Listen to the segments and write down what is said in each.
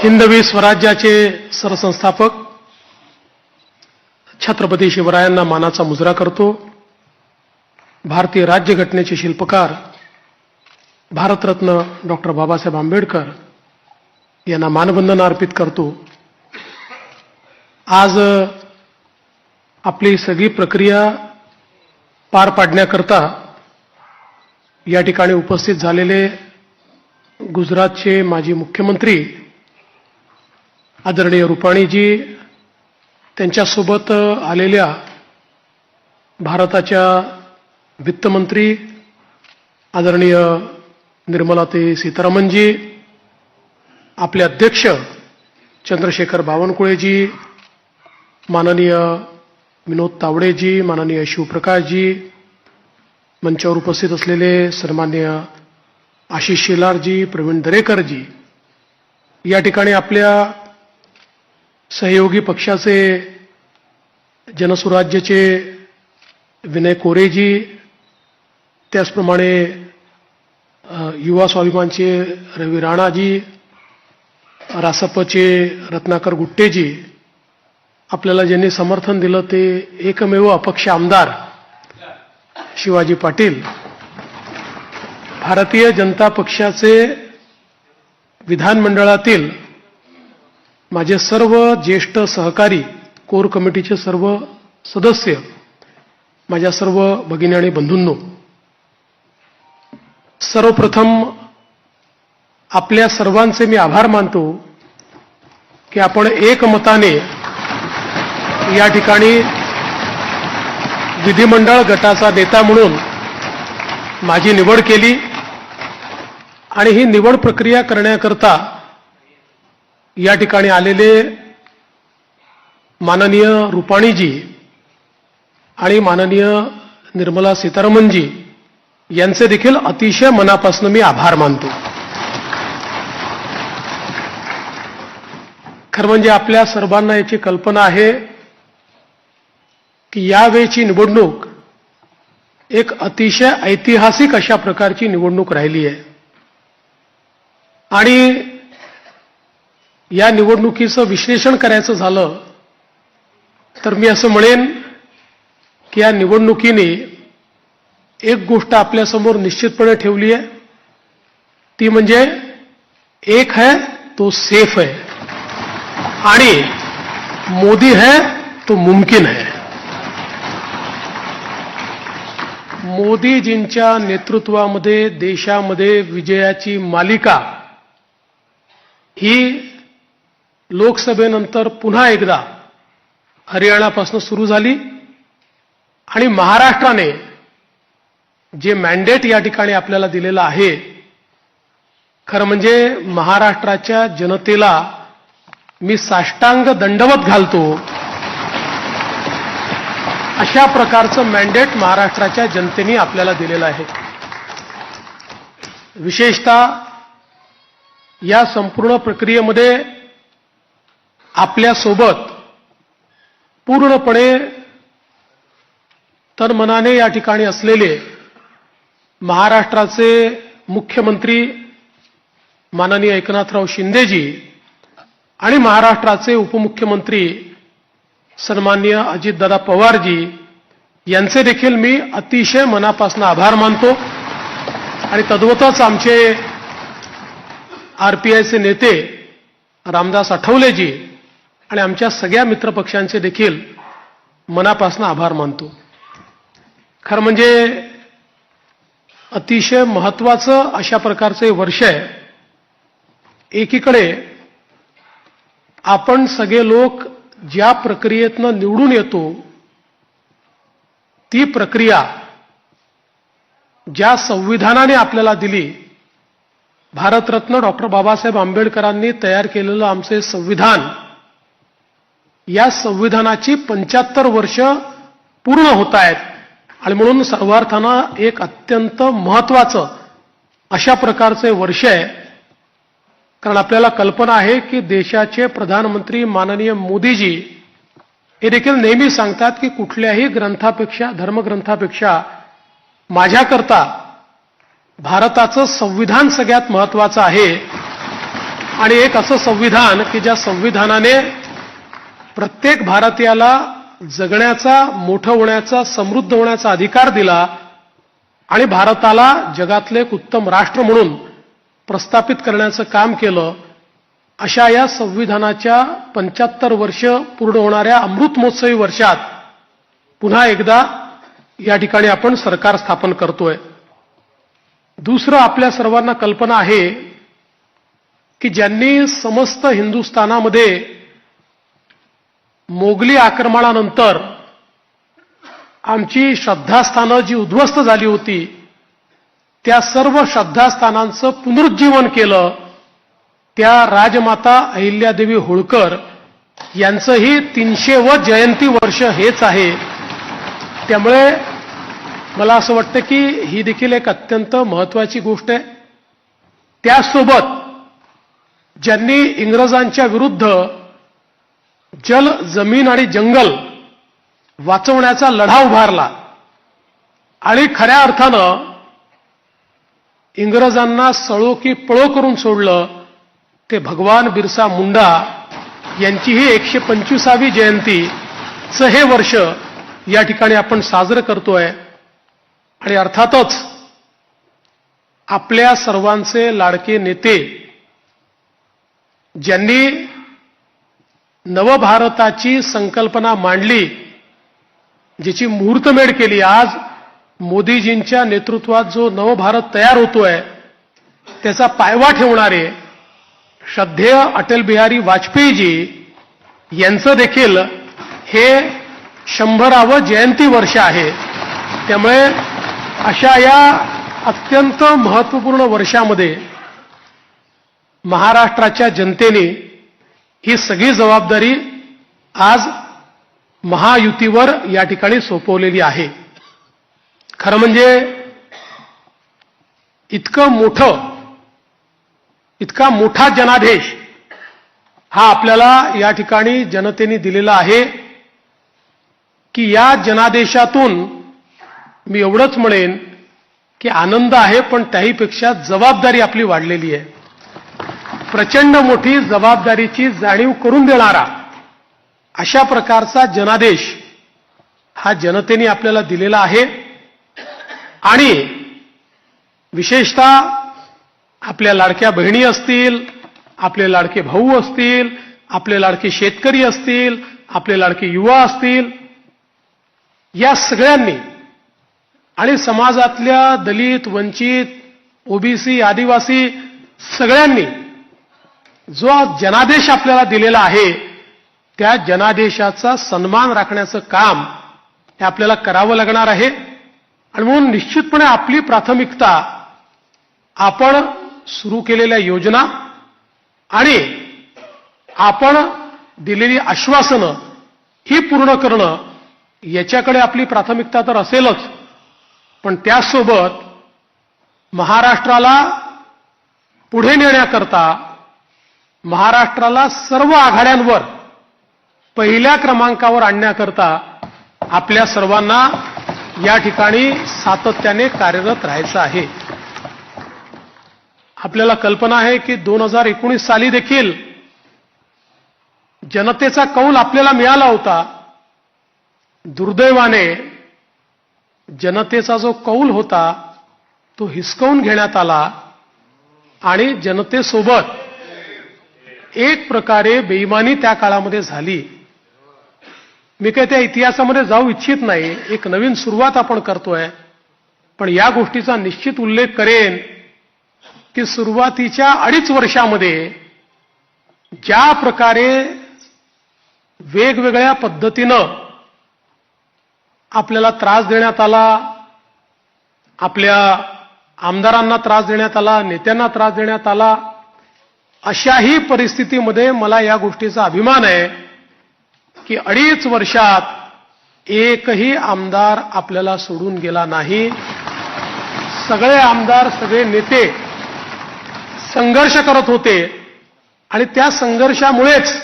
हिंदवी स्वराज्याचे सरसंस्थापक छत्रपती शिवरायांना मानाचा मुजरा करतो. भारतीय राज्यघटनेचे शिल्पकार भारतरत्न डॉक्टर बाबासाहेब आंबेडकर यांना मानवंदना अर्पित करतो. आज आपली सगळी प्रक्रिया पार पाडण्याकरता या ठिकाणी उपस्थित झालेले गुजरातचे माजी मुख्यमंत्री आदरणीय रुपाणीजी, त्यांच्यासोबत आलेल्या भारताच्या वित्तमंत्री आदरणीय निर्मलाताई सीतारामनजी, आपले अध्यक्ष चंद्रशेखर बावनकुळेजी, माननीय विनोद तावडेजी, माननीय शिवप्रकाशजी, मंचावर उपस्थित असलेले सन्माननीय आशिष शेलारजी, प्रवीण दरेकरजी, या ठिकाणी आपल्या सहयोगी पक्षाचे जनसुराज्यचे विनय कोरेजी, त्याचप्रमाणे युवा स्वाभिमानचे रवी राणाजी, रासपचे रत्नाकर गुट्टेजी, आपल्याला ज्यांनी समर्थन दिलं ते एकमेव अपक्ष आमदार शिवाजी पाटील, भारतीय जनता पक्षाचे विधानमंडळातील माझे सर्व ज्येष्ठ सहकारी, कोर कमिटीचे सर्व सदस्य, माझ्या सर्व भगिनी आणि बंधूंनो, सर्वप्रथम आपल्या सर्वांचे मी आभार मानतो की आपण एकमताने या ठिकाणी विधिमंडळ गटाचा नेता म्हणून माझी निवड केली आणि ही निवड प्रक्रिया करण्याकरता या ठिकाणी आलेले माननीय रुपाणीजी आणि माननीय निर्मला सीतारामनजी यांचे देखील अतिशय मनापासून मी आभार मानतो. खरं म्हणजे आपल्या सर्वांना याची कल्पना आहे की यावेळची निवडणूक एक अतिशय ऐतिहासिक अशा प्रकारची निवडणूक राहिली आहे आणि या निवडणुकीचं विश्लेषण करायचं झालं तर मी असं म्हणेन की या निवडणुकीने एक गोष्ट आपल्यासमोर निश्चितपणे ठेवली आहे, ती म्हणजे एक है तो सेफ है आणि मोदी है तो मुमकिन है. मोदीजींच्या नेतृत्वामध्ये देशामध्ये विजयाची मालिका ही लोकसभेनंतर पुन्हा एकदा हरियाणापासून सुरू झाली आणि महाराष्ट्राने जे मॅन्डेट या ठिकाणी आपल्याला दिलेलं आहे, खरं म्हणजे महाराष्ट्राच्या जनतेला मी साष्टांग दंडवत घालतो अशा प्रकारचं मॅन्डेट महाराष्ट्राच्या जनतेने आपल्याला दिलेलं आहे. विशेषतः या संपूर्ण प्रक्रियेमध्ये आपल्यासोबत पूर्णपणे तनमनाने या ठिकाणी असलेले महाराष्ट्राचे मुख्यमंत्री माननीय एकनाथराव शिंदेजी आणि महाराष्ट्राचे उपमुख्यमंत्री सन्माननीय अजितदादा पवारजी यांचे देखील मी अतिशय मनापासून आभार मानतो आणि तद्वतच आमचे आरपीआयचे नेते रामदास आठवलेजी आणि आमच्या सगळ्या मित्रपक्षांचे देखील मनापासून आभार मानतो. खरं म्हणजे अतिशय महत्त्वाचं अशा प्रकारचे वर्ष आहे. एकीकडे आपण सगळे लोक ज्या प्रक्रियेतनं निवडून येतो ती प्रक्रिया ज्या संविधानाने आपल्याला दिली, भारतरत्न डॉक्टर बाबासाहेब आंबेडकरांनी तयार केलेलं आमचे संविधान, या संविधानाची 75 वर्ष पूर्ण होत आहेत आणि म्हणून सर्वार्थानं एक अत्यंत महत्त्वाचं अशा प्रकारचे वर्ष आहे. कारण आपल्याला कल्पना आहे की देशाचे प्रधानमंत्री माननीय मोदीजी हे देखील नेहमी सांगतात की कुठल्याही ग्रंथापेक्षा, धर्मग्रंथापेक्षा माझ्याकरता भारताचं संविधान सगळ्यात महत्त्वाचं आहे आणि एक असं संविधान की ज्या संविधानाने प्रत्येक भारतीयाला जगण्याचा, मोठं होण्याचा, समृद्ध होण्याचा अधिकार दिला आणि भारताला जगातले एक उत्तम राष्ट्र म्हणून प्रस्थापित करण्याचं काम केलं. अशा या संविधानाच्या 75 वर्ष पूर्ण होणाऱ्या अमृत महोत्सवी वर्षात पुन्हा एकदा या ठिकाणी आपण सरकार स्थापन करतोय. दुसरं, आपल्या सर्वांना कल्पना आहे की ज्यांनी समस्त हिंदुस्थानामध्ये मोगली आक्रमणानंतर आमची श्रद्धास्थानं जी उद्ध्वस्त झाली होती त्या सर्व श्रद्धास्थानांचं पुनरुज्जीवन केलं. त्या राजमाता अहिल्यादेवी होळकर यांचंही 300वे जयंती वर्ष हेच आहे. त्यामुळे मला असं वाटतं की ही देखील एक अत्यंत महत्वाची गोष्ट आहे. त्यासोबत ज्यांनी इंग्रजांच्या विरुद्ध जल, जमीन आणि जंगल वाचवण्याचा लढा उभारला आणि खऱ्या अर्थानं इंग्रजांना सळो की पळो करून सोडलं, ते भगवान बिरसा मुंडा यांचीही 125वी जयंतीचं हे वर्ष या ठिकाणी आपण साजरं करतोय. आणि अर्थातच आपल्या सर्वांचे लाडके नेते ज्यांनी नवभारताची संकल्पना मांडली, ज्याची मुहूर्तमेढ केली, आज मोदीजींच्या नेतृत्वात जो नवभारत तयार होतोय त्याचा पायवा ठेवणारे श्रद्धेय अटल बिहारी वाजपेयीजी यांचं देखील हे 100वे जयंती वर्ष आहे. त्यामुळे अशा या अत्यंत महत्त्वपूर्ण वर्षामध्ये महाराष्ट्राच्या जनतेने ही सगळी जबाबदारी आज महायुतीवर या ठिकाणी सोपवलेली आहे. खरं म्हणजे इतका मोठा जनादेश हा आपल्याला या ठिकाणी जनतेने दिलेला आहे की या जनादेशातून मी एवढंच म्हणेन की आनंद आहे, पण त्याहीपेक्षा जबाबदारी आपली वाढलेली आहे. प्रचंड मोठी जबाबदारीची जाणीव करून देणारा अशा प्रकारचा जनादेश हा जनतेने आपल्याला दिलेला आहे. आणि विशेषतः आपल्या लाडक्या बहिणी असतील, आपले लाडके भाऊ असतील, आपले लाडके शेतकरी असतील, आपले लाडके युवा असतील, या सगळ्यांनी आणि समाजातल्या दलित, वंचित, ओबीसी, आदिवासी सगळ्यांनी जो जनादेश आपल्याला दिलेला आहे त्या जनादेशाचा सन्मान राखण्याचं काम हे आपल्याला करावं लागणार आहे. आणि म्हणून निश्चितपणे आपली प्राथमिकता आपण सुरू केलेल्या योजना आणि आपण दिलेली आश्वासनं ही पूर्ण करणं याच्याकडे आपली प्राथमिकता तर असेलच, पण त्यासोबत महाराष्ट्राला पुढे नेण्याकरता महाराष्ट्राला सर्व आघाड्यांवर पहिल्या क्रमांकावर आणण्याकरता आपल्या सर्वांना या ठिकाणी सातत्याने कार्यरत राहायचं आहे. आपल्याला कल्पना आहे की 2019 साली देखील जनतेचा कौल आपल्याला मिळाला होता. दुर्दैवाने जनतेचा जो कौल होता तो हिसकावून घेण्यात आला आणि जनतेसोबत एक प्रकारे बेईमानी त्या काळामध्ये झाली. मी काही त्या इतिहासामध्ये जाऊ इच्छित नाही, एक नवीन सुरुवात आपण करतोय, पण या गोष्टीचा निश्चित उल्लेख करेन की सुरुवातीच्या 2.5 वर्षामध्ये ज्या प्रकारे वेगवेगळ्या पद्धतीनं आपल्याला त्रास देण्यात आला, आपल्या आमदारांना त्रास देण्यात आला, नेत्यांना त्रास देण्यात आला, अशाही परिस्थितीमध्ये मला या गोष्टीचा अभिमान आहे की 2.5 वर्षात एकही आमदार आपल्याला सोडून गेला नाही. सगळे आमदार, सगळे नेते संघर्ष करत होते आणि त्या संघर्षामुळेच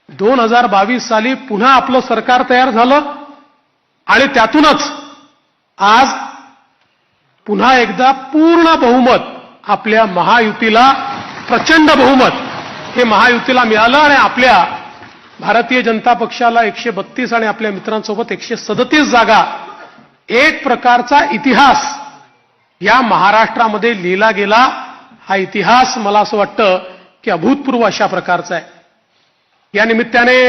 2022 साली पुन्हा आपलं सरकार तयार झालं आणि त्यातूनच आज पुन्हा एकदा पूर्ण बहुमत आपल्या महायुतीला, प्रचंड बहुमत हे महायुतीला मिळालं आणि आपल्या भारतीय जनता पक्षाला 132 आणि आपल्या मित्रांसोबत 137 जागा, एक प्रकारचा इतिहास या महाराष्ट्रामध्ये लिहिला गेला. हा इतिहास मला असं वाटतं की अभूतपूर्व अशा प्रकारचा आहे. या निमित्ताने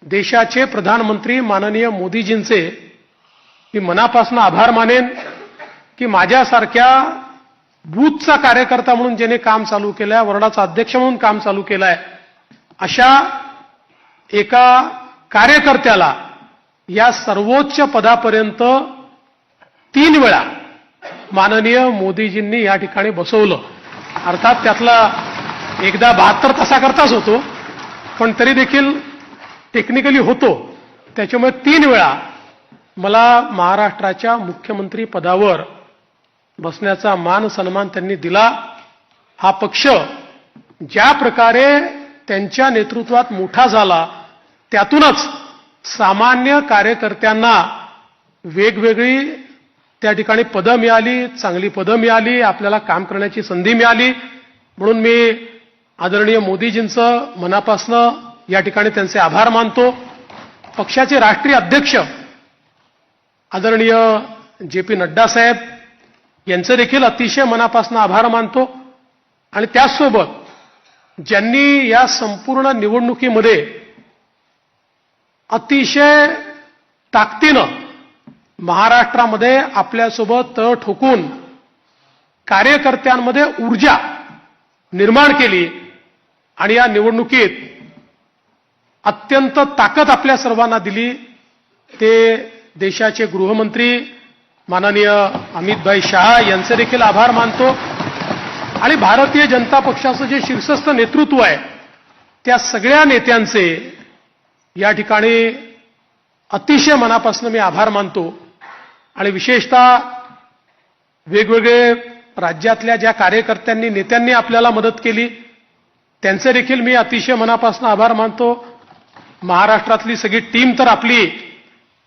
देशाचे प्रधानमंत्री माननीय मोदीजींचे मी मनापासून आभार मानेन की माझ्यासारख्या बूथचा कार्यकर्ता म्हणून ज्याने काम चालू केलंय, वॉर्डाचा अध्यक्ष म्हणून काम चालू केलंय, अशा एका कार्यकर्त्याला या सर्वोच्च पदापर्यंत 3 वेळा माननीय मोदीजींनी या ठिकाणी बसवलं. अर्थात त्यातला एकदा 72 तासाकरताच होतो, पण तरी देखील टेक्निकली होतो. त्याच्यामुळे 3 वेळा मला महाराष्ट्राच्या मुख्यमंत्री पदावर बसण्याचा मान सन्मान त्यांनी दिला. हा पक्ष ज्या प्रकारे त्यांच्या नेतृत्वात मोठा झाला, त्यातूनच सामान्य कार्यकर्त्यांना वेगवेगळी त्या ठिकाणी पदं मिळाली, चांगली पदं मिळाली, आपल्याला काम करण्याची संधी मिळाली. म्हणून मी आदरणीय मोदीजींचं मनापासून या ठिकाणी त्यांचे आभार मानतो. पक्षाचे राष्ट्रीय अध्यक्ष आदरणीय जे.पी. नड्डा साहेब यांचे देखील अतिशय मनापासून आभार मानतो. आणि त्याचसोबत ज्यांनी या संपूर्ण निवडणुकीमध्ये अतिशय ताकदीनं महाराष्ट्रामध्ये आपल्यासोबत तळ ठोकून कार्यकर्त्यांमध्ये ऊर्जा निर्माण केली आणि या निवडणुकीत अत्यंत ताकद आपल्या सर्वांना दिली, ते देशाचे गृहमंत्री माननीय अमितभाई शहा यांचे देखील आभार मानतो. आणि भारतीय जनता पक्षाचं जे शीर्षस्थ नेतृत्व आहे, त्या सगळ्या नेत्यांचे या ठिकाणी अतिशय मनापासून मी आभार मानतो. आणि विशेषतः वेगवेगळे राज्यातल्या ज्या कार्यकर्त्यांनी, नेत्यांनी आपल्याला मदत केली, त्यांचे देखील मी अतिशय मनापासून आभार मानतो. महाराष्ट्रातली सगळी टीम तर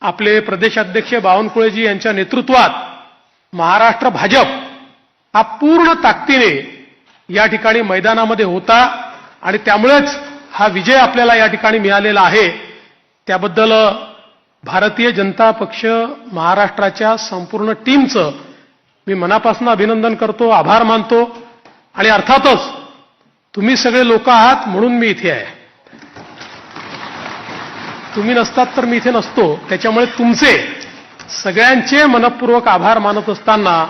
आपले प्रदेशाध्यक्ष बावनकुळेजी यांच्या नेतृत्वात महाराष्ट्र भाजप हा पूर्ण ताकदीने या ठिकाणी मैदानामध्ये होता आणि त्यामुळेच हा विजय आपल्याला या ठिकाणी मिळालेला आहे. त्याबद्दल भारतीय जनता पक्ष महाराष्ट्राच्या संपूर्ण टीमचं मी मनापासून अभिनंदन करतो, आभार मानतो. आणि अर्थातच तुम्ही सगळे लोक आहात म्हणून मी इथे आहे. तुम्ही नसतात तर मी इथे नसतो. त्याच्यामुळे तुमचे सगळ्यांचे मनपूर्वक आभार मानत असताना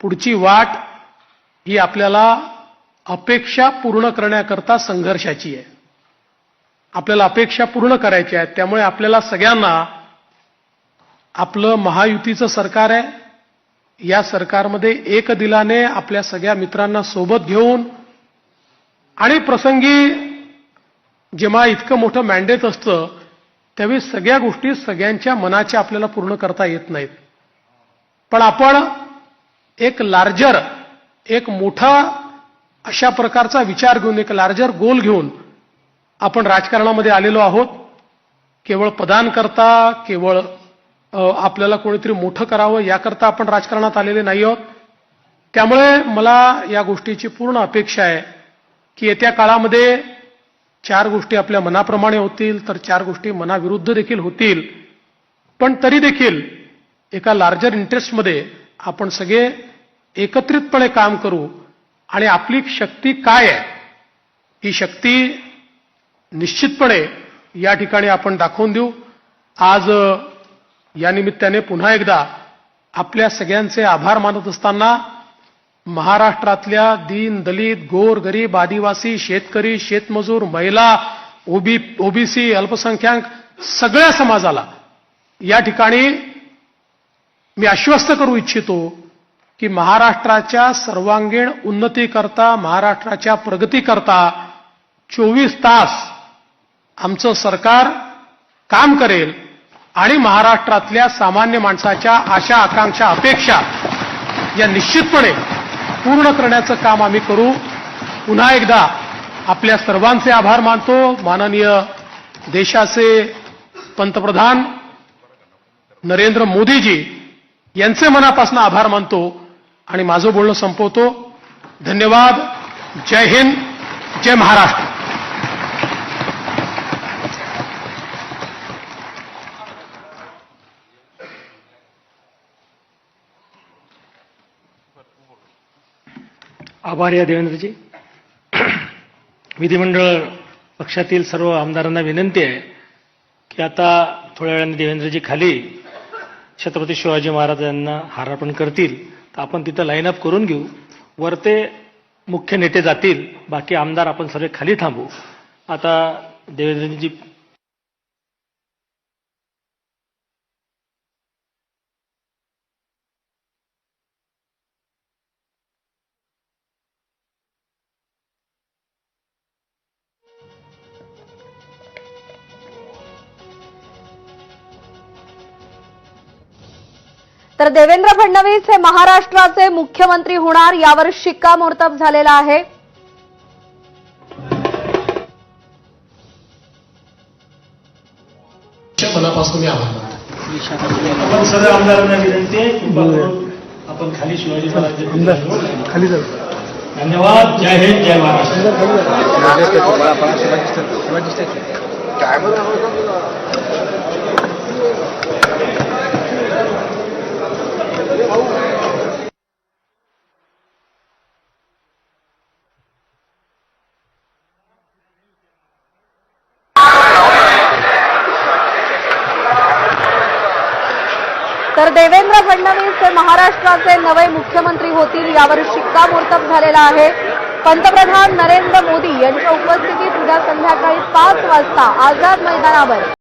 पुढची वाट ही आपल्याला अपेक्षा पूर्ण करण्याकरता संघर्षाची आहे. आपल्याला अपेक्षा पूर्ण करायच्या आहेत. त्यामुळे आपल्याला सगळ्यांना आपलं महायुतीचं सरकार आहे, या सरकारमध्ये एक दिलाने आपल्या सगळ्या मित्रांना सोबत घेऊन आणि प्रसंगी जेव्हा इतकं मोठं मॅन्डेट असतं त्यावेळी सगळ्या गोष्टी सगळ्यांच्या मनाच्या आपल्याला पूर्ण करता येत नाहीत. पण आपण एक लार्जर, एक मोठा अशा प्रकारचा विचार घेऊन, एक लार्जर गोल घेऊन आपण राजकारणामध्ये आलेलो आहोत. केवळ पदांकरता, केवळ आपल्याला कोणीतरी मोठं करावं याकरता आपण राजकारणात आलेले नाही आहोत. त्यामुळे मला या गोष्टीची पूर्ण अपेक्षा आहे की येत्या काळामध्ये 4 गोष्टी आपल्या मनाप्रमाणे होतील, तर 4 गोष्टी मनाविरुद्ध देखील होतील. पण तरी देखील एका लार्जर इंटरेस्टमध्ये आपण सगळे एकत्रितपणे काम करू आणि आपली शक्ती काय आहे ही शक्ती निश्चितपणे या ठिकाणी आपण दाखवून देऊ. आज या निमित्ताने पुन्हा एकदा आपल्या सगळ्यांचे आभार मानत असताना महाराष्ट्रातल्या दीन, दलित, गोर, गरीब, आदिवासी, शेतकरी, शेतमजूर, महिला, ओबीसी, अल्पसंख्याक सगळ्या समाजाला या ठिकाणी मी आश्वस्त करू इच्छितो की महाराष्ट्राच्या सर्वांगीण उन्नतीकरता, महाराष्ट्राच्या प्रगतीकरता 24 तास आमचं सरकार काम करेल आणि महाराष्ट्रातल्या सामान्य माणसाच्या आशा, आकांक्षा, अपेक्षा या निश्चितपणे पूर्ण करण्याचं काम आम्ही करू. पुन्हा एकदा आपल्या सर्वांचे आभार मानतो. माननीय देशाचे पंतप्रधान नरेंद्र मोदीजी यांचे मनापासून आभार मानतो आणि माझं बोलणं संपवतो. धन्यवाद. जय हिंद. जय महाराष्ट्र. आभारी आहे देवेंद्रजी. विधिमंडळ पक्षातील सर्व आमदारांना विनंती आहे की आता थोड्या वेळाने देवेंद्रजी खाली छत्रपती शिवाजी महाराजांना हार अर्पण करतील तर आपण तिथं लाईन अप करून घेऊ. वर ते मुख्य नेते जातील, बाकी आमदार आपण सर्व खाली थांबू. आता देवेंद्रजी तर देवेंद्र फडणवीस हे महाराष्ट्राचे मुख्यमंत्री होणार यावर शिक्कामोर्तब झालेला आहे. मनापासून मी आभार मानतो. आपण सर्व आमदारांना विनंती आहे कृपा करून आपण खाली शिवाजी महाराज खाली जाऊ. धन्यवाद. जय हिंद, जय महाराष्ट्र. तर देवेंद्र फडणवीस हे महाराष्ट्राचे नवे मुख्यमंत्री होतील यावर शिक्कामोर्तब झालेला आहे. पंतप्रधान नरेंद्र मोदी यांच्या उपस्थितीत उद्या संध्याकाळी 5 वाजता आझाद मैदानावर